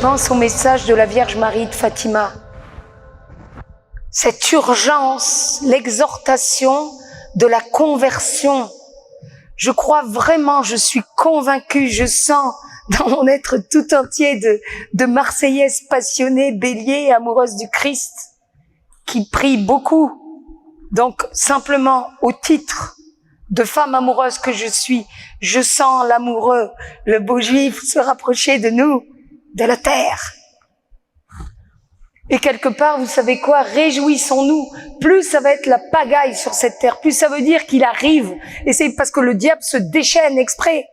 pense au message de la Vierge Marie de Fatima. Cette urgence, l'exhortation de la conversion. Je crois vraiment, je suis convaincue, je sens dans mon être tout entier de Marseillaise passionnée, bélier, amoureuse du Christ, qui prie beaucoup. Donc, simplement, au titre de femme amoureuse que je suis, je sens l'amoureux, le beau juif se rapprocher de nous, de la terre. Et quelque part, vous savez quoi? Réjouissons-nous. Plus ça va être la pagaille sur cette terre, plus ça veut dire qu'il arrive. Et c'est parce que le diable se déchaîne exprès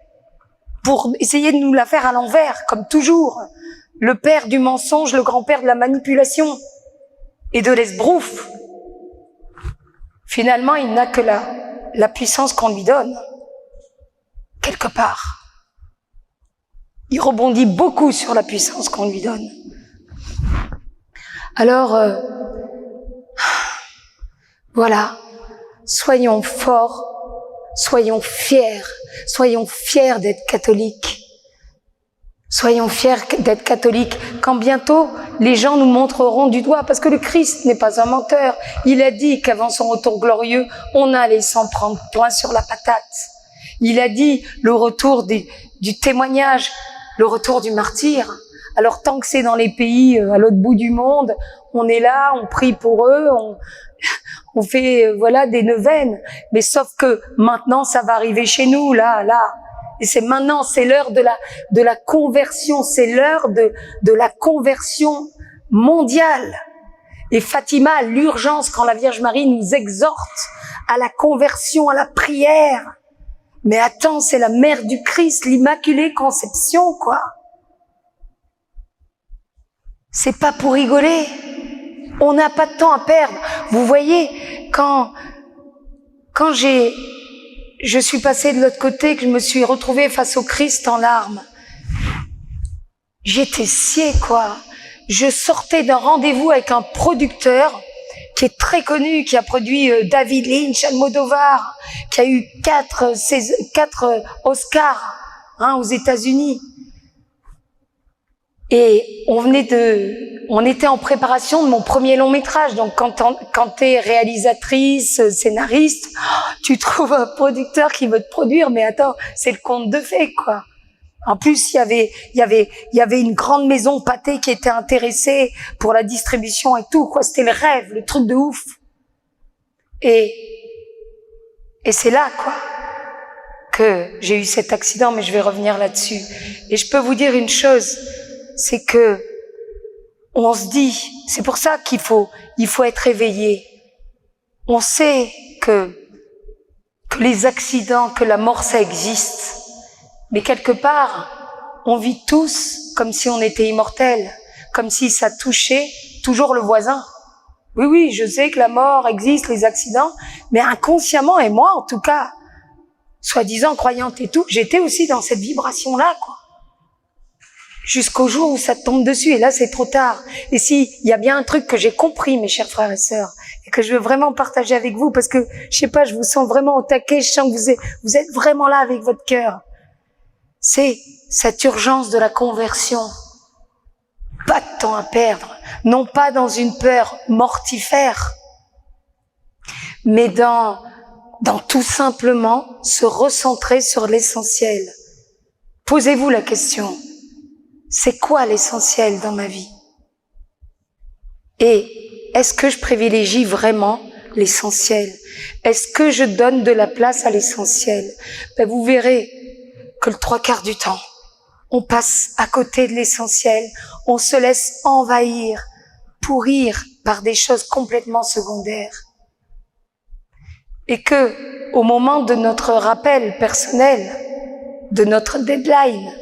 pour essayer de nous la faire à l'envers, comme toujours. Le père du mensonge, le grand-père de la manipulation et de l'esbrouf. Finalement, il n'a que la puissance qu'on lui donne. Quelque part. Il rebondit beaucoup sur la puissance qu'on lui donne. Alors, voilà, soyons forts, soyons fiers d'être catholiques. Soyons fiers d'être catholiques, quand bientôt les gens nous montreront du doigt, parce que le Christ n'est pas un menteur. Il a dit qu'avant son retour glorieux, on allait s'en prendre plein sur la patate. Il a dit le retour du témoignage, le retour du martyr. Alors tant que c'est dans les pays à l'autre bout du monde, on est là, on prie pour eux, on fait voilà des neuvaines. Mais sauf que maintenant ça va arriver chez nous, là. Et c'est maintenant, c'est l'heure de la conversion, c'est l'heure de la conversion mondiale. Et Fatima a l'urgence quand la Vierge Marie nous exhorte à la conversion, à la prière. Mais attends, c'est la mère du Christ, l'Immaculée Conception, quoi. C'est pas pour rigoler. On n'a pas de temps à perdre. Vous voyez, quand je suis passée de l'autre côté, que je me suis retrouvée face au Christ en larmes, j'étais sciée, quoi. Je sortais d'un rendez-vous avec un producteur qui est très connu, qui a produit David Lynch, Almodovar, qui a eu 4 Oscars aux États-Unis. Et on était en préparation de mon premier long métrage. Donc quand t'es réalisatrice, scénariste, tu trouves un producteur qui veut te produire, mais attends, c'est le conte de fées, quoi. En plus, il y avait une grande maison Pathé qui était intéressée pour la distribution et tout, quoi. C'était le rêve, le truc de ouf. Et c'est là, quoi, que j'ai eu cet accident, mais je vais revenir là-dessus. Et je peux vous dire une chose, c'est que on se dit, c'est pour ça qu'il faut être éveillé. On sait que les accidents, que la mort, ça existe. Mais quelque part, on vit tous comme si on était immortels, comme si ça touchait toujours le voisin. Oui, je sais que la mort existe, les accidents, mais inconsciemment, et moi en tout cas, soi-disant croyante et tout, j'étais aussi dans cette vibration-là, quoi. Jusqu'au jour où ça te tombe dessus, et là c'est trop tard. Et si, il y a bien un truc que j'ai compris, mes chers frères et sœurs, et que je veux vraiment partager avec vous, parce que, je sais pas, je vous sens vraiment au taquet, je sens que vous êtes vraiment là avec votre cœur. C'est cette urgence de la conversion. Pas de temps à perdre, non pas dans une peur mortifère, mais dans tout simplement se recentrer sur l'essentiel. Posez-vous la question. C'est quoi l'essentiel dans ma vie? Et est-ce que je privilégie vraiment l'essentiel? Est-ce que je donne de la place à l'essentiel? Vous verrez que le 3/4 du temps, on passe à côté de l'essentiel, on se laisse envahir, pourrir par des choses complètement secondaires. Et que, au moment de notre rappel personnel, de notre deadline,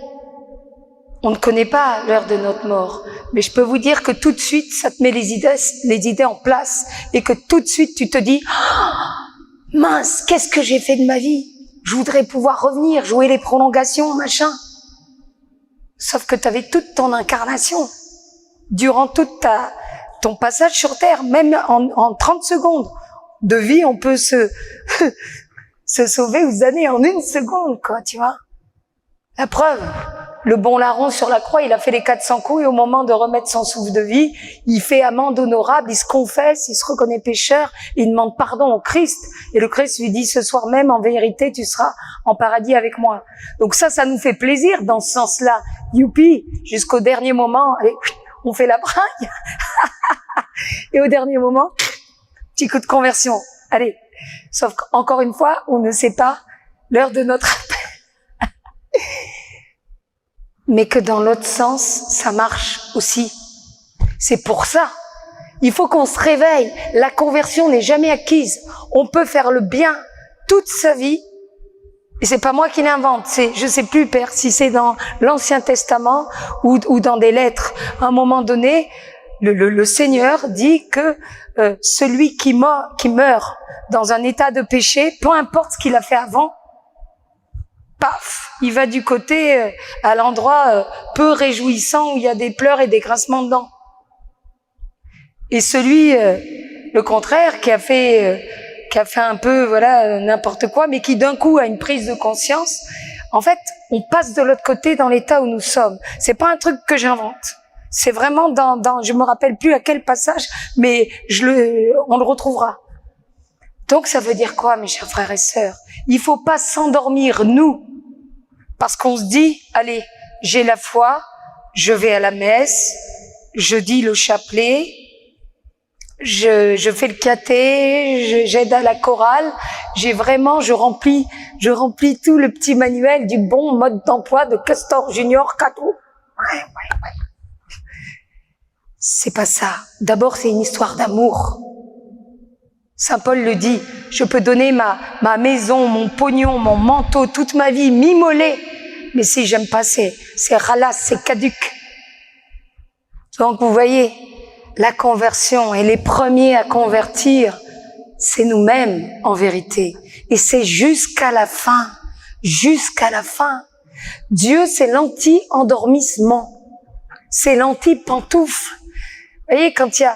on ne connaît pas l'heure de notre mort, mais je peux vous dire que tout de suite, ça te met les idées en place, et que tout de suite, tu te dis « Mince, qu'est-ce que j'ai fait de ma vie? Je voudrais pouvoir revenir, jouer les prolongations, machin. » Sauf que tu avais toute ton incarnation, durant ton passage sur Terre, même en 30 secondes de vie, on peut se sauver aux années en 1 seconde, quoi, tu vois. La preuve. le bon larron sur la croix, il a fait les 400 coups et au moment de remettre son souffle de vie, il fait amende honorable, il se confesse, il se reconnaît pécheur, il demande pardon au Christ. Et le Christ lui dit, ce soir même, en vérité, tu seras en paradis avec moi. Donc ça nous fait plaisir dans ce sens-là. Youpi, jusqu'au dernier moment, allez, on fait la braille. Et au dernier moment, petit coup de conversion. Allez. Sauf qu'encore une fois, on ne sait pas l'heure de notre appel. Mais que dans l'autre sens, ça marche aussi. C'est pour ça. Il faut qu'on se réveille. La conversion n'est jamais acquise. On peut faire le bien toute sa vie. Et c'est pas moi qui l'invente. C'est, je sais plus, Père, si c'est dans l'Ancien Testament ou dans des lettres. À un moment donné, le Seigneur dit que celui qui meurt dans un état de péché, peu importe ce qu'il a fait avant, paf, il va du côté à l'endroit peu réjouissant où il y a des pleurs et des grincements de dents. Et celui, le contraire, qui a fait un peu n'importe quoi, mais qui d'un coup a une prise de conscience, en fait, on passe de l'autre côté dans l'état où nous sommes. C'est pas un truc que j'invente. C'est vraiment je me rappelle plus à quel passage, mais on le retrouvera. Donc ça veut dire quoi, mes chers frères et sœurs? Il faut pas s'endormir, nous, parce qu'on se dit, allez, j'ai la foi, je vais à la messe, je dis le chapelet, je fais le caté, j'aide à la chorale, je remplis tout le petit manuel du bon mode d'emploi de Castor Junior Cato. Ouais. C'est pas ça. D'abord, c'est une histoire d'amour. Saint Paul le dit, je peux donner ma maison, mon pognon, mon manteau, toute ma vie, m'immoler, mais si j'aime pas, c'est ralasse, c'est caduc. Donc vous voyez, la conversion et les premiers à convertir, c'est nous-mêmes en vérité. Et c'est jusqu'à la fin. Jusqu'à la fin. Dieu, c'est l'anti-endormissement. C'est l'anti-pantoufle. Vous voyez, quand il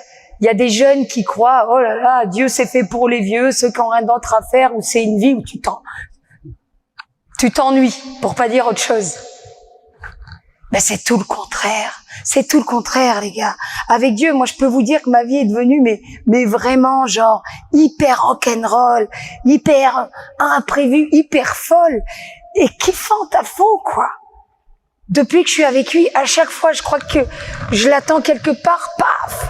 y a des jeunes qui croient, oh là là, Dieu c'est fait pour les vieux, ceux qui n'ont rien d'autre à faire, ou c'est une vie où tu t'ennuies, pour pas dire autre chose. Ben c'est tout le contraire. C'est tout le contraire, les gars. Avec Dieu, moi je peux vous dire que ma vie est devenue, mais vraiment genre hyper rock'n'roll, hyper imprévue, hyper folle et kiffante à fond, quoi. Depuis que je suis avec lui, à chaque fois, je crois que je l'attends quelque part, paf!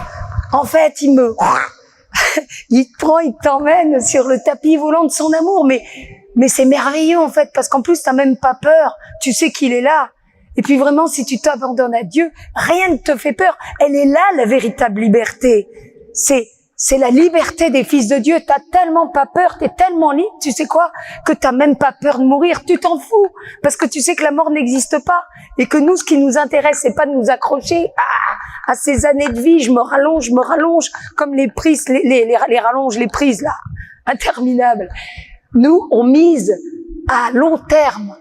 En fait, il te prend, il t'emmène sur le tapis volant de son amour, mais c'est merveilleux, en fait, parce qu'en plus, t'as même pas peur. Tu sais qu'il est là. Et puis vraiment, si tu t'abandonnes à Dieu, rien ne te fait peur. Elle est là, la véritable liberté. C'est la liberté des fils de Dieu. T'as tellement pas peur, t'es tellement libre, tu sais quoi, que t'as même pas peur de mourir. Tu t'en fous, parce que tu sais que la mort n'existe pas. Et que nous, ce qui nous intéresse, c'est pas de nous accrocher à ces années de vie. Je me rallonge, comme les prises, les rallonges, les prises, là, interminables. Nous, on mise à long terme.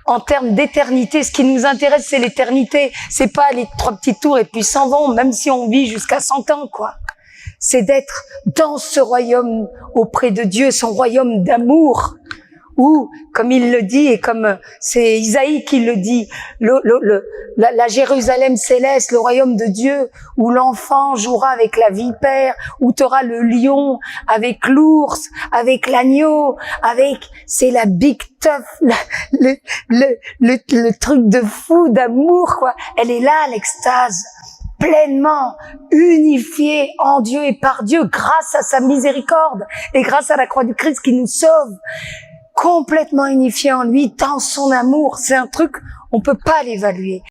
En termes d'éternité, ce qui nous intéresse, c'est l'éternité. C'est pas les 3 petits tours et puis s'en vont, même si on vit jusqu'à 100 ans, quoi. C'est d'être dans ce royaume auprès de Dieu, son royaume d'amour, où, comme il le dit, et comme c'est Isaïe qui le dit, la Jérusalem céleste, le royaume de Dieu, où l'enfant jouera avec la vipère, où tu auras le lion avec l'ours, avec l'agneau, c'est la big tough, le truc de fou d'amour, quoi. Elle est là, l'extase, pleinement unifiée en Dieu et par Dieu, grâce à sa miséricorde et grâce à la croix du Christ qui nous sauve. Complètement unifié en lui, dans son amour. C'est un truc, on peut pas l'évaluer.